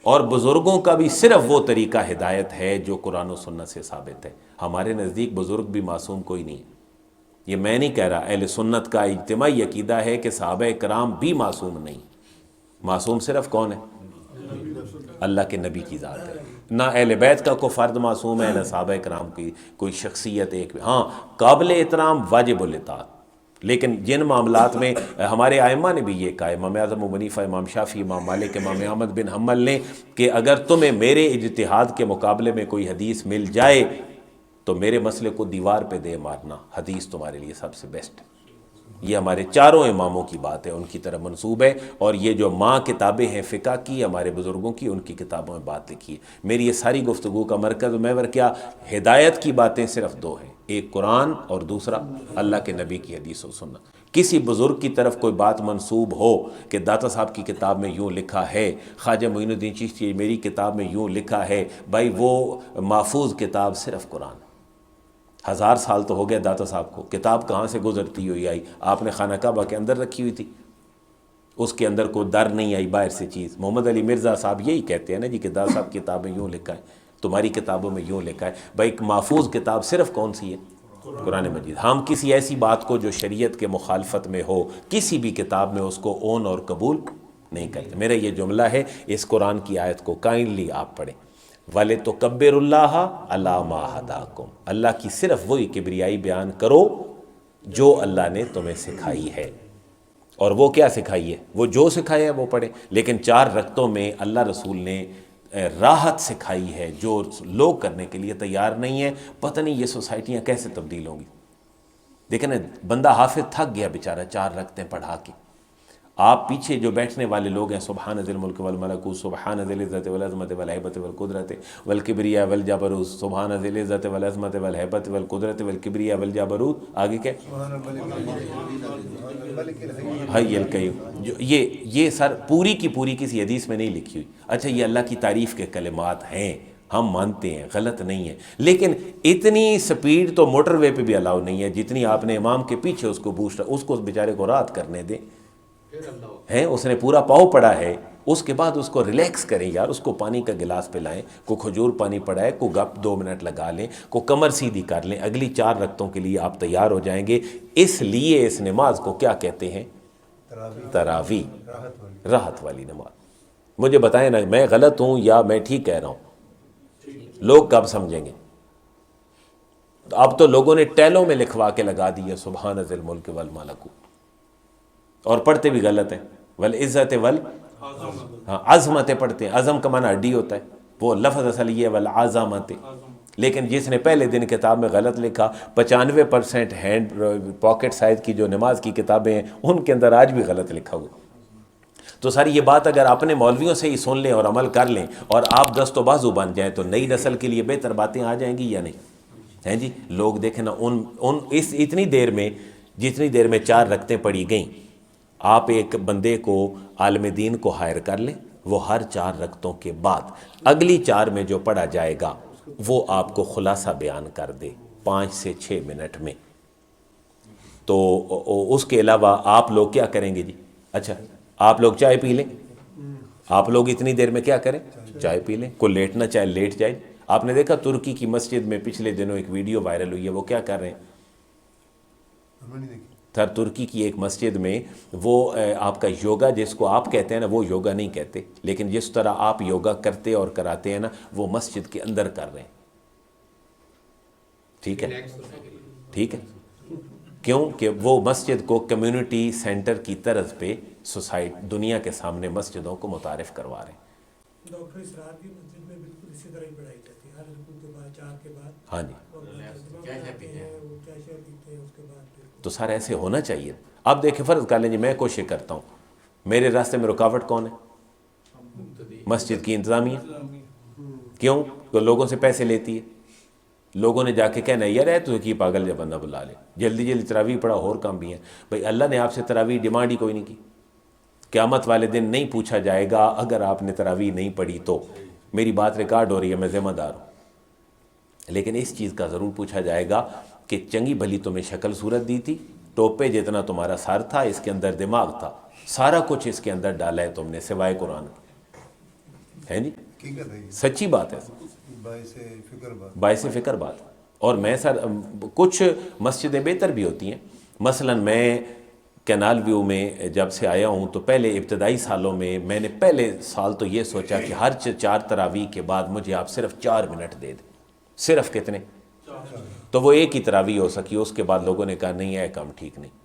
اور بزرگوں کا بھی صرف وہ طریقہ ہدایت ہے جو قرآن و سنت سے ثابت ہے۔ ہمارے نزدیک بزرگ بھی معصوم کوئی نہیں ہے، یہ میں نہیں کہہ رہا، اہل سنت کا اجتماعی عقیدہ ہے کہ صحابہ کرام بھی معصوم نہیں، معصوم صرف کون ہے؟ اللہ کے نبی کی ذات ہے۔ نہ اہل بیت کا کوئی فرد معصوم ہے، نہ صحابہ کرام کی کوئی شخصیت ایک بھی، ہاں قابل احترام واجب الاطاعت۔ لیکن جن معاملات میں ہمارے ائمہ نے بھی یہ کہا، امام اعظم ابو حنیفہ، امام شافعی، امام مالک، امام احمد بن حنبل نے، کہ اگر تمہیں میرے اجتہاد کے مقابلے میں کوئی حدیث مل جائے تو میرے مسئلے کو دیوار پہ دے مارنا، حدیث تمہارے لیے سب سے بیسٹ ہے۔ یہ ہمارے چاروں اماموں کی بات ہے، ان کی طرف منسوب ہے، اور یہ جو ماں کتابیں ہیں فقہ کی ہمارے بزرگوں کی، ان کی کتابوں میں بات لکھی ہے۔ میری یہ ساری گفتگو کا مرکز محور کیا؟ ہدایت کی باتیں صرف دو ہیں، ایک قرآن اور دوسرا اللہ کے نبی کی حدیث و سنت۔ کسی بزرگ کی طرف کوئی بات منسوب ہو کہ داتا صاحب کی کتاب میں یوں لکھا ہے، خواجہ معین الدین چشتی میری کتاب میں یوں لکھا ہے، بھائی وہ محفوظ کتاب صرف قرآن۔ 1000 سال تو ہو گیا داتا صاحب کو، کتاب کہاں سے گزرتی ہوئی آئی؟ آپ نے خانہ کعبہ کے اندر رکھی ہوئی تھی، اس کے اندر کوئی در نہیں آئی باہر سے چیز۔ محمد علی مرزا صاحب یہی کہتے ہیں نا جی کہ داتا صاحب کی کتاب میں یوں لکھا ہے، تمہاری کتابوں میں یوں لکھا ہے۔ بھائی ایک محفوظ کتاب صرف کون سی ہے؟ قرآن مجید۔ ہم کسی ایسی بات کو جو شریعت کے مخالفت میں ہو کسی بھی کتاب میں اس کو اون اور قبول نہیں کرتے۔ میرا یہ جملہ ہے، اس قرآن کی آیت کو کائنڈلی آپ پڑھیں، وَلِتُكَبِّرُوا اللَّهَ عَلَىٰ مَا هَدَاكُمْ، اللہ کی صرف وہی کبریائی بیان کرو جو اللہ نے تمہیں سکھائی ہے۔ اور وہ کیا سکھائی ہے؟ وہ جو سکھایا ہے وہ پڑھیں۔ لیکن 4 رکعتوں میں اللہ رسول نے راحت سکھائی ہے جو لوگ کرنے کے لیے تیار نہیں ہیں۔ پتہ نہیں یہ سوسائٹیاں کیسے تبدیل ہوں گی۔ دیکھیں نا، بندہ حافظ تھک گیا بیچارہ 4 رکعتیں پڑھا کے، آپ پیچھے جو بیٹھنے والے لوگ ہیں، سبحان ذی الملک والملکوت، سبحان ذی العزت والعظمت والہیبت والقدرت والکبریاء والجبروت، سبحان ذی العزت والعظمت والہیبت والقدرت والکبریاء والجبروت، آگے کیا؟ حی القیوم۔ یہ سر پوری کی پوری کسی حدیث میں نہیں لکھی ہوئی۔ اچھا یہ اللہ کی تعریف کے کلمات ہیں، ہم مانتے ہیں، غلط نہیں ہے، لیکن اتنی سپیڈ تو موٹر وے پہ بھی الاؤ نہیں ہے جتنی آپ نے امام کے پیچھے اس کو بوسٹ، اس کو بیچارے کو راحت کرنے دیں ہیں۔ اس نے پورا پاؤ پڑا ہے، اس کے بعد اس کو ریلیکس کریں یار، اس کو پانی کا گلاس پلائیں، کو کھجور پانی پڑا ہے، کو گپ 2 منٹ لگا لیں، کو کمر سیدھی کر لیں، اگلی 4 رکعتوں کے لیے آپ تیار ہو جائیں گے۔ اس لیے اس نماز کو کیا کہتے ہیں؟ تراویح، راحت والی نماز۔ مجھے بتائیں نا میں غلط ہوں یا میں ٹھیک کہہ رہا ہوں؟ لوگ کب سمجھیں گے؟ اب تو لوگوں نے ٹیلوں میں لکھوا کے لگا دی ہے سبحان ذی الملک والملکوت، اور پڑھتے بھی غلط ہیں، والعزت ہاں عظمتیں پڑھتے ہیں، عظم کا معنی ہڈی ہوتا ہے، وہ لفظ اصل یہ ہے والعظمت، لیکن جس نے پہلے دن کتاب میں غلط لکھا، 95% ہینڈ پاکٹ سائز کی جو نماز کی کتابیں ہیں ان کے اندر آج بھی غلط لکھا ہوا۔ تو ساری یہ بات اگر اپنے مولویوں سے ہی سن لیں اور عمل کر لیں اور آپ دست و بازو بن جائیں تو نئی نسل کے لیے بہتر باتیں آ جائیں گی یا نہیں؟ ہیں جی، لوگ دیکھیں نا اس اتنی دیر میں، جتنی دیر میں 4 رکعتیں پڑھی گئیں، آپ ایک بندے کو عالم دین کو ہائر کر لیں، وہ ہر 4 رکعتوں کے بعد اگلی 4 میں جو پڑھا جائے گا وہ آپ کو خلاصہ بیان کر دے 5 سے 6 منٹ میں۔ تو اس کے علاوہ آپ لوگ کیا کریں گے جی؟ اچھا آپ لوگ چائے پی لیں، آپ لوگ اتنی دیر میں کیا کریں؟ چائے پی لیں، کوئی لیٹنا چاہے لیٹ جائے۔ آپ نے دیکھا ترکی کی مسجد میں پچھلے دنوں ایک ویڈیو وائرل ہوئی ہے، وہ کیا کر رہے ہیں؟ ترکی کی ایک مسجد میں وہ آپ کا یوگا جس کو آپ کہتے ہیں نا، وہ یوگا نہیں کہتے، لیکن جس طرح آپ یوگا کرتے اور کراتے ہیں نا وہ مسجد کے اندر کر رہے ہیں۔ ٹھیک ہے، ٹھیک ہے، کیوں کہ وہ مسجد کو کمیونٹی سینٹر کی طرز پہ دنیا کے سامنے مسجدوں کو متعارف کروا رہے ہیں۔ ڈاکٹر اسرار کی مسجد میں بالکل اسی طرح ہی پڑھائی جاتی ہے، ہر رکوع کے بعد 4 کے بعد۔ ہاں جی، تو تو سر ایسے ہونا چاہیے۔ اب دیکھیں فرض کر لیں جی میں کوشش کرتا ہوں، میرے راستے میں رکاوٹ کون ہے؟ مسجد کی انتظامیہ۔ کیوں؟ کہ لوگوں سے پیسے لیتی ہے، لوگوں نے جا کے کہنا یار ہے تو کی پاگل جب بندہ بلا لے، جلدی جلدی تراویح پڑھا، اور کام بھی ہیں۔ بھئی اللہ نے آپ سے تراویح ڈیمانڈ ہی کوئی نہیں کی، قیامت والے دن نہیں پوچھا جائے گا اگر آپ نے تراویح نہیں پڑھی تو میری بات ریکارڈ ہو رہی ہے، میں ذمہ دار ہوں، لیکن اس چیز کا ضرور پوچھا جائے گا کہ چنگی بھلی تمہیں شکل صورت دی تھی، ٹوپے جتنا تمہارا سر تھا اس کے اندر دماغ تھا، سارا کچھ اس کے اندر ڈالا ہے تم نے سوائے قرآن کے۔ ہے جی، حقیقت ہے یہ، سچی بات ہے، باعث فکر بات. باعث فکر بات. اور میں سر کچھ مسجدیں بہتر بھی ہوتی ہیں. مثلا میں کینال ویو میں جب سے آیا ہوں تو پہلے ابتدائی سالوں میں نے پہلے سال تو یہ سوچا کہ ہر 4 تراویح کے بعد مجھے آپ صرف 4 منٹ دے دیں. صرف کتنے؟ تو وہ ایک ہی تراویح ہو سکی. اس کے بعد لوگوں نے کہا نہیں ہے کام ٹھیک نہیں.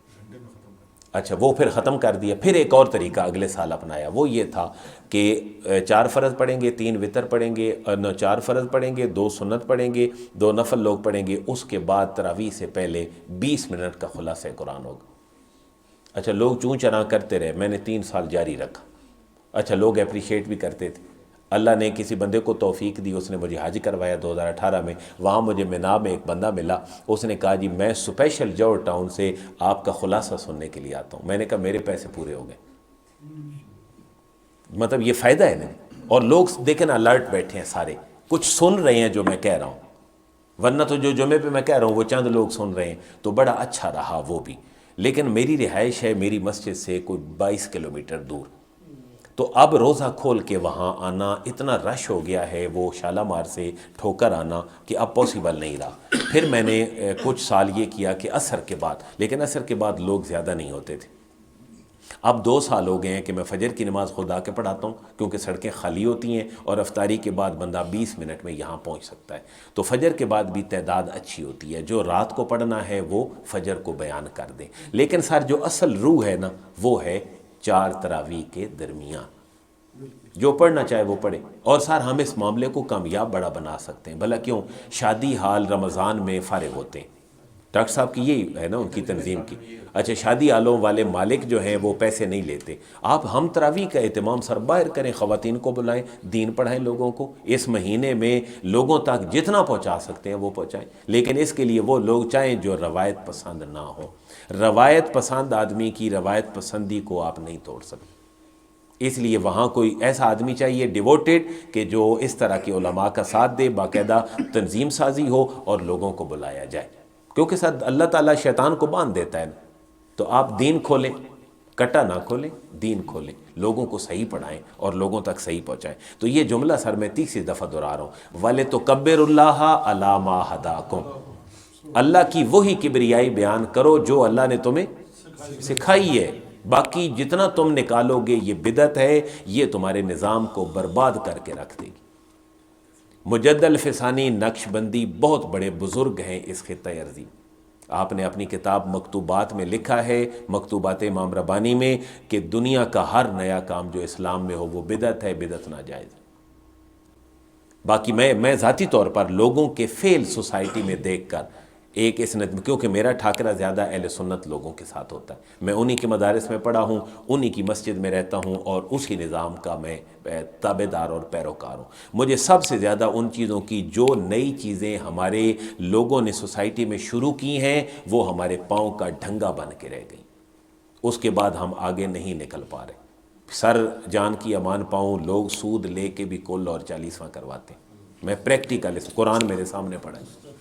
اچھا وہ پھر ختم کر دیا. پھر ایک اور طریقہ اگلے سال اپنایا. وہ یہ تھا کہ 4 فرض پڑھیں گے، 3 وتر پڑھیں گے، 4 فرض پڑھیں گے، 2 سنت پڑھیں گے، 2 نفل لوگ پڑھیں گے. اس کے بعد تراویح سے پہلے 20 منٹ کا خلاصہ قرآن ہوگا. اچھا لوگ چوں چراں کرتے رہے. میں نے 3 سال جاری رکھا. اچھا لوگ اپریشیٹ بھی کرتے تھے. اللہ نے کسی بندے کو توفیق دی. اس نے مجھے حج کروایا 2018 میں. وہاں مجھے مینا میں ایک بندہ ملا. اس نے کہا جی میں اسپیشل جوہر ٹاؤن سے آپ کا خلاصہ سننے کے لیے آتا ہوں. میں نے کہا میرے پیسے پورے ہو گئے. مطلب یہ فائدہ ہے نا. اور لوگ دیکھیں نا الرٹ بیٹھے ہیں سارے، کچھ سن رہے ہیں جو میں کہہ رہا ہوں. ورنہ تو جو جمعے پہ میں کہہ رہا ہوں وہ چند لوگ سن رہے ہیں تو بڑا اچھا رہا وہ بھی. لیکن میری رہائش ہے میری مسجد سے کوئی 22 کلومیٹر دور. تو اب روزہ کھول کے وہاں آنا اتنا رش ہو گیا ہے، وہ شالامار سے ٹھوکر آنا، کہ اب پاسبل نہیں رہا. پھر میں نے کچھ سال یہ کیا کہ عصر کے بعد، لیکن عصر کے بعد لوگ زیادہ نہیں ہوتے تھے. اب 2 سال ہو گئے ہیں کہ میں فجر کی نماز خود آ کے پڑھاتا ہوں کیونکہ سڑکیں خالی ہوتی ہیں اور افطاری کے بعد بندہ 20 منٹ میں یہاں پہنچ سکتا ہے. تو فجر کے بعد بھی تعداد اچھی ہوتی ہے. جو رات کو پڑھنا ہے وہ فجر کو بیان کر دیں. لیکن سر جو اصل روح ہے نا وہ ہے 4 تراویح کے درمیان. جو پڑھنا چاہے وہ پڑھے. اور سر ہم اس معاملے کو کامیاب بڑا بنا سکتے ہیں. بھلا کیوں؟ شادی حال رمضان میں فارغ ہوتے ہیں. ڈاکٹر صاحب کی یہی ہے نا ان کی تنظیم کی. اچھا شادی حالوں والے مالک جو ہیں وہ پیسے نہیں لیتے. آپ ہم تراویح کا اہتمام سر باہر کریں، خواتین کو بلائیں، دین پڑھائیں لوگوں کو. اس مہینے میں لوگوں تک جتنا پہنچا سکتے ہیں وہ پہنچائیں. لیکن اس کے لیے وہ لوگ چاہیں جو روایت پسند نہ ہو. روایت پسند آدمی کی روایت پسندی کو آپ نہیں توڑ سکتے. اس لیے وہاں کوئی ایسا آدمی چاہیے ڈیووٹیڈ کہ جو اس طرح کے علماء کا ساتھ دے، باقاعدہ تنظیم سازی ہو اور لوگوں کو بلایا جائے. کیونکہ سر اللہ تعالیٰ شیطان کو باندھ دیتا ہے. تو آپ دین کھولیں، کٹا نہ کھولیں، دین کھولیں، لوگوں کو صحیح پڑھائیں اور لوگوں تک صحیح پہنچائیں. تو یہ جملہ سر میں 30 دفعہ دہرا رہا ہوں، وَلِتُكَبِّرُ اللَّهَ عَلَىٰ مَا هَدَاكُمْ. اللہ کی وہی کبریائی بیان کرو جو اللہ نے تمہیں سکھائی ہے. باقی جتنا تم نکالو گے یہ بدعت ہے، یہ تمہارے نظام کو برباد کر کے رکھ دے گی. مجد الفسانی نقشبندی بہت بڑے بزرگ ہیں اس خطہ ارضی. آپ نے اپنی کتاب مکتوبات میں لکھا ہے، مکتوبات امام ربانی میں، کہ دنیا کا ہر نیا کام جو اسلام میں ہو وہ بدعت ہے، بدعت ناجائز. باقی میں ذاتی طور پر لوگوں کے فیل سوسائٹی میں دیکھ کر ایک اس نظم، کیونکہ میرا ٹھاکرا زیادہ اہل سنت لوگوں کے ساتھ ہوتا ہے. میں انہی کے مدارس میں پڑھا ہوں، انہی کی مسجد میں رہتا ہوں اور اسی نظام کا میں تابع دار اور پیروکار ہوں. مجھے سب سے زیادہ ان چیزوں کی جو نئی چیزیں ہمارے لوگوں نے سوسائٹی میں شروع کی ہیں وہ ہمارے پاؤں کا ڈھنگا بن کے رہ گئی. اس کے بعد ہم آگے نہیں نکل پا رہے. سر جان کی امان پاؤں لوگ سود لے کے بھی کل اور 40واں کرواتے ہیں. میں پریکٹیکل قرآن میرے سامنے پڑھا ہے.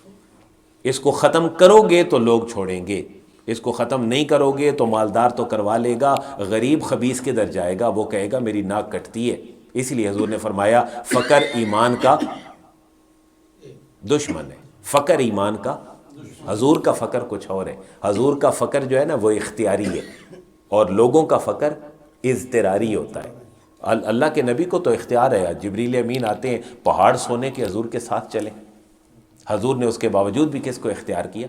اس کو ختم کرو گے تو لوگ چھوڑیں گے، اس کو ختم نہیں کرو گے تو مالدار تو کروا لے گا، غریب خبیث کدھر جائے گا؟ وہ کہے گا میری ناک کٹتی ہے. اس لیے حضور نے فرمایا فقر ایمان کا دشمن ہے. فقر ایمان کا، حضور کا فقر کچھ اور ہے. حضور کا فقر جو ہے نا وہ اختیاری ہے اور لوگوں کا فقر اضطراری ہوتا ہے. اللہ کے نبی کو تو اختیار ہے. جبریل امین آتے ہیں پہاڑ سونے کے حضور کے ساتھ چلیں. حضور نے اس کے باوجود بھی کس کو اختیار کیا؟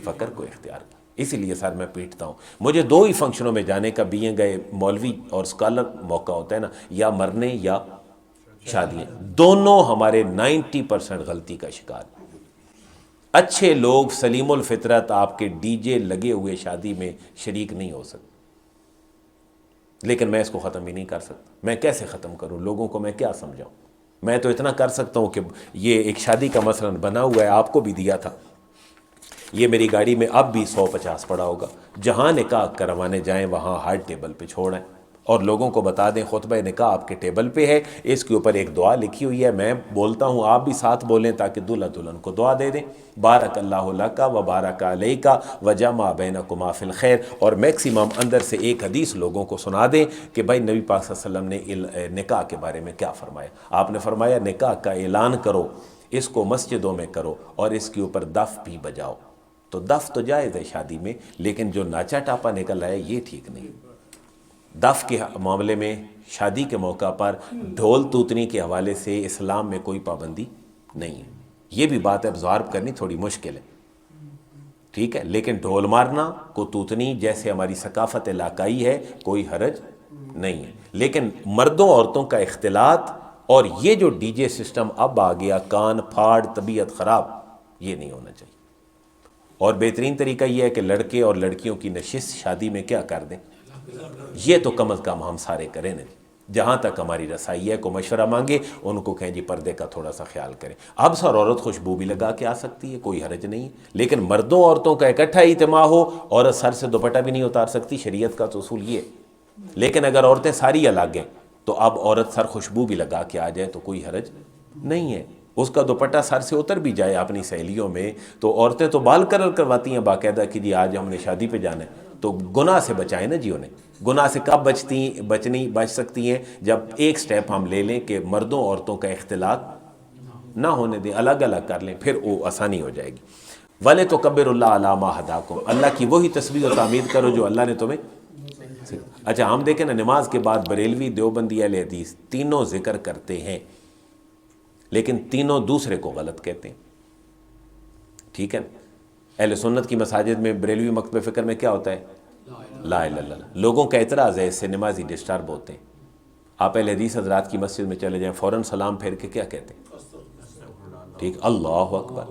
فقر کو اختیار کیا. اسی لیے سر میں پیٹتا ہوں. مجھے 2 ہی فنکشنوں میں جانے کا بھی گئے مولوی اور اسکالر موقع ہوتا ہے نا، یا مرنے یا شادیاں. دونوں ہمارے 90% غلطی کا شکار. اچھے لوگ سلیم الفطرت آپ کے ڈی جے لگے ہوئے شادی میں شریک نہیں ہو سکتے. لیکن میں اس کو ختم ہی نہیں کر سکتا. میں کیسے ختم کروں؟ لوگوں کو میں کیا سمجھاؤں؟ میں تو اتنا کر سکتا ہوں کہ یہ ایک شادی کا مثلا بنا ہوا ہے، آپ کو بھی دیا تھا. یہ میری گاڑی میں اب بھی 150 پڑا ہوگا. جہاں نکاح کروانے جائیں وہاں ہارڈ ٹیبل پہ چھوڑیں. اور لوگوں کو بتا دیں خطبہ نکاح آپ کے ٹیبل پہ ہے، اس کے اوپر ایک دعا لکھی ہوئی ہے، میں بولتا ہوں آپ بھی ساتھ بولیں تاکہ دلہا دلہن کو دعا دے دیں، بارک اللہ لک و بارک علیک و جمع بینکما فی الخیر، اور میکسیمم اندر سے ایک حدیث لوگوں کو سنا دیں کہ بھائی نبی پاک صلی اللہ علیہ وسلم نے نکاح کے بارے میں کیا فرمایا۔ آپ نے فرمایا نکاح کا اعلان کرو، اس کو مسجدوں میں کرو اور اس کے اوپر دف بھی بجاؤ۔ تو دف تو جائز ہے شادی میں، لیکن جو ناچا ٹاپا نکل آیا یہ ٹھیک نہیں۔ دف کے معاملے میں شادی کے موقع پر ڈھول توتنی کے حوالے سے اسلام میں کوئی پابندی نہیں ہے۔ یہ بھی بات ابزارب کرنی تھوڑی مشکل ہے، ٹھیک ہے، لیکن ڈھول مارنا کو توتنی جیسے ہماری ثقافت علاقائی ہے کوئی حرج نہیں ہے، لیکن مردوں عورتوں کا اختلاط اور یہ جو ڈی جے سسٹم اب آ گیا کان پھاڑ طبیعت خراب، یہ نہیں ہونا چاہیے۔ اور بہترین طریقہ یہ ہے کہ لڑکے اور لڑکیوں کی نشست شادی میں کیا کر دیں، یہ تو کم از کم ہم سارے کریں نا، جہاں تک ہماری رسائی ہے، کو مشورہ مانگے ان کو کہیں جی پردے کا تھوڑا سا خیال کریں۔ اب سر عورت خوشبو بھی لگا کے آ سکتی ہے، کوئی حرج نہیں ہے، لیکن مردوں عورتوں کا اکٹھا اجتماع ہو، عورت سر سے دوپٹہ بھی نہیں اتار سکتی، شریعت کا تو اصول یہ ہے۔ لیکن اگر عورتیں ساری الگ ہیں تو اب عورت سر خوشبو بھی لگا کے آ جائے تو کوئی حرج نہیں ہے، اس کا دوپٹہ سر سے اتر بھی جائے اپنی سہیلیوں میں، تو عورتیں تو بال کرل کرواتی ہیں باقاعدہ کہ جی آج ہم نے شادی پہ جانا ہے، تو گناہ سے بچائیں نا جی انہیں۔ گناہ سے کب بچ سکتی ہیں جب ایک سٹیپ ہم لے لیں کہ مردوں عورتوں کا اختلاط نہ ہونے دیں، الگ الگ کر لیں، پھر وہ آسانی ہو جائے گی۔ وَلِتُكَبِّرُوا اللَّهَ عَلَىٰ مَا هَدَاكُمْ، اللہ کی وہی تسبیح و تعمید کرو جو اللہ نے تمہیں۔ اچھا ہم دیکھیں نا نماز کے بعد بریلوی دیوبندی اہل حدیث تینوں ذکر کرتے ہیں، لیکن تینوں دوسرے کو غلط کہتے ہیں، ٹھیک ہے نا؟ اہل سنت کی مساجد میں بریلوی مکتب فکر میں کیا ہوتا ہے؟ لا الہ الا اللہ۔ لوگوں کا اعتراض ہے، اس سے نمازی ڈسٹرب ہوتے ہیں۔ آپ اہل حدیث حضرات کی مسجد میں چلے جائیں، فوراً سلام پھیر کے کیا کہتے ہیں؟ ٹھیک، اللہ اکبر۔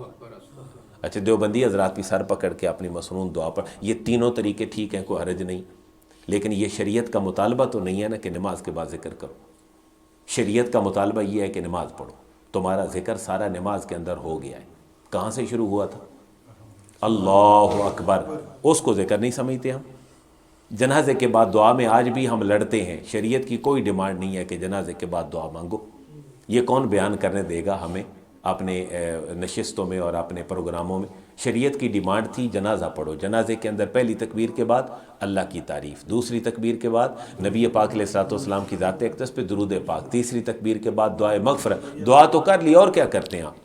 اچھا دیوبندی حضرات بھی سر پکڑ کے اپنی مسنون دعا پر، یہ تینوں طریقے ٹھیک ہیں، کوئی حرج نہیں، لیکن یہ شریعت کا مطالبہ تو نہیں ہے نا کہ نماز کے بعد ذکر کرو۔ شریعت کا مطالبہ یہ ہے کہ نماز پڑھو، تمہارا ذکر سارا نماز کے اندر ہو گیا ہے۔ کہاں سے شروع ہوا تھا؟ اللہ اکبر، اس کو ذکر نہیں سمجھتے ہم۔ جنازے کے بعد دعا میں آج بھی ہم لڑتے ہیں، شریعت کی کوئی ڈیمانڈ نہیں ہے کہ جنازے کے بعد دعا مانگو۔ یہ کون بیان کرنے دے گا ہمیں اپنے نشستوں میں اور اپنے پروگراموں میں؟ شریعت کی ڈیمانڈ تھی جنازہ پڑھو، جنازے کے اندر پہلی تکبیر کے بعد اللہ کی تعریف، دوسری تکبیر کے بعد نبی پاک علیہ الصلوۃ والسلام کی ذات اقدس پہ درود پاک، تیسری تکبیر کے بعد دعائے مغفرت۔ دعا تو کر لی، اور کیا کرتے ہیں آپ؟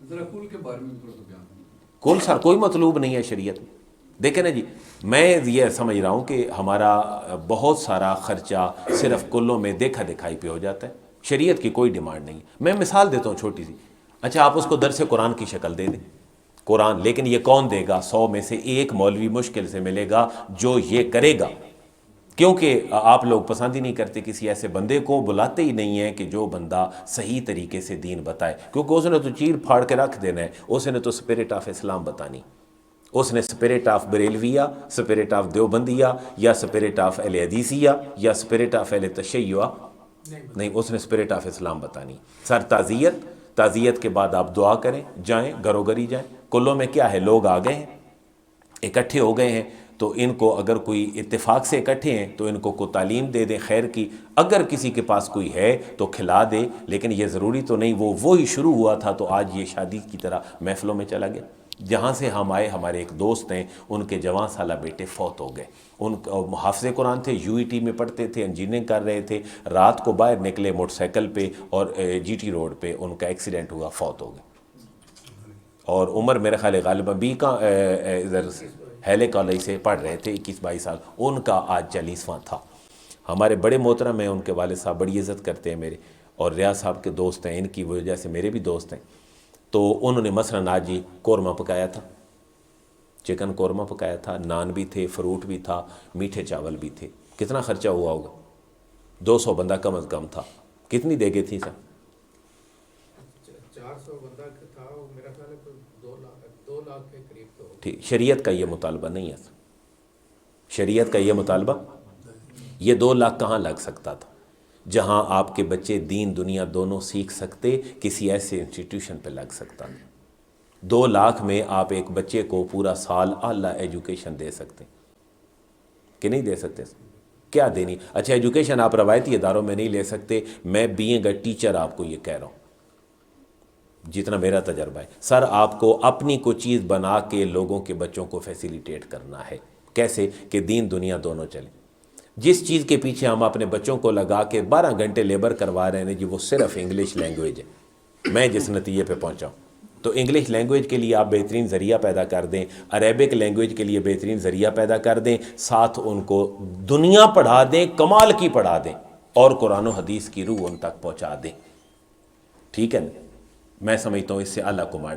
ذرا کل کے بارے میں تھوڑا سا بیان۔ کل سر کوئی مطلوب نہیں ہے شریعت میں۔ دیکھیں نا جی، میں یہ سمجھ رہا ہوں کہ ہمارا بہت سارا خرچہ صرف کلوں میں دیکھا دکھائی پہ ہو جاتا ہے، شریعت کی کوئی ڈیمانڈ نہیں۔ میں مثال دیتا ہوں چھوٹی سی، اچھا آپ اس کو درس قرآن کی شکل دے دیں، قرآن، لیکن یہ کون دے گا؟ 100 میں سے ایک مولوی مشکل سے ملے گا جو یہ کرے گا، کیونکہ آپ لوگ پسند ہی نہیں کرتے، کسی ایسے بندے کو بلاتے ہی نہیں ہیں کہ جو بندہ صحیح طریقے سے دین بتائے، کیونکہ اس نے تو چیر پھاڑ کے رکھ دینا ہے، اس نے تو اسپرٹ آف اسلام بتانی، اس نے اسپرٹ آف بریلویہ، اسپرٹ آف دیوبندیہ، یا اسپرٹ آف اہل حدیثیہ، یا اسپرٹ آف اہل تشیع نہیں، اس نے اسپرٹ آف اسلام بتانی۔ سر تعزیت کے بعد آپ دعا کریں، جائیں گھروں گھر ہی جائیں۔ کلوں میں کیا ہے، لوگ آ گئے ہیں، اکٹھے ہو گئے ہیں، تو ان کو اگر کوئی اتفاق سے اکٹھے ہیں تو ان کو تعلیم دے دیں خیر کی، اگر کسی کے پاس کوئی ہے تو کھلا دے، لیکن یہ ضروری تو نہیں وہی شروع ہوا تھا تو آج یہ شادی کی طرح محفلوں میں چلا گیا۔ جہاں سے ہم آئے، ہمارے ایک دوست ہیں، ان کے جوان سالہ بیٹے فوت ہو گئے، ان حافظ قرآن تھے، یو ای ٹی میں پڑھتے تھے، انجینئرنگ کر رہے تھے، رات کو باہر نکلے موٹر سائیکل پہ اور جی ٹی روڈ پہ ان کا ایکسیڈنٹ ہوا، فوت ہو گئے۔ اور عمر میرے خیال ہے غالباً ادھر ہیلے کالج سے پڑھ رہے تھے، 21-22 سال، ان کا آج 40واں تھا۔ ہمارے بڑے محترم ہیں، ان کے والد صاحب بڑی عزت کرتے ہیں میرے، اور ریاض صاحب کے دوست ہیں، ان کی وجہ سے میرے بھی دوست ہیں۔ تو انہوں نے مثلاً آج ہی قورمہ پکایا تھا، چکن قورمہ پکایا تھا، نان بھی تھے، فروٹ بھی تھا، میٹھے چاول بھی تھے۔ کتنا خرچہ ہوا ہوگا؟ 200 بندہ کم از کم تھا۔ کتنی دیگیں تھیں سر؟ 400 بندہ تھا، میرا خیال ہے 2 لاکھ کے قریب تو۔ ٹھیک، شریعت کا یہ مطالبہ نہیں ہے، شریعت کا یہ مطالبہ، یہ 2 لاکھ کہاں لگ سکتا تھا؟ جہاں آپ کے بچے دین دنیا دونوں سیکھ سکتے، کسی ایسے انسٹیٹیوشن پہ لگ سکتا تھا۔ 2 لاکھ میں آپ ایک بچے کو پورا سال اعلیٰ ایجوکیشن دے سکتے کہ نہیں دے سکتے؟ کیا دینی. اچھا ایجوکیشن آپ روایتی اداروں میں نہیں لے سکتے. میں بینگ اے ٹیچر آپ کو یہ کہہ رہا ہوں جتنا میرا تجربہ ہے. سر آپ کو اپنی کوئی چیز بنا کے لوگوں کے بچوں کو فیسیلیٹیٹ کرنا ہے. کیسے کہ دین دنیا دونوں چلے. جس چیز کے پیچھے ہم اپنے بچوں کو لگا کے 12 گھنٹے لیبر کروا رہے ہیں جی وہ صرف انگلش لینگویج ہے. میں جس نتیجے پہ پہنچا ہوں تو انگلش لینگویج کے لیے آپ بہترین ذریعہ پیدا کر دیں, عربک لینگویج کے لیے بہترین ذریعہ پیدا کر دیں, ساتھ ان کو دنیا پڑھا دیں, کمال کی پڑھا دیں, اور قرآن و حدیث کی روح ان تک پہنچا دیں. ٹھیک ہے نا. میں سمجھتا ہوں اس سے اعلیٰ کمانڈ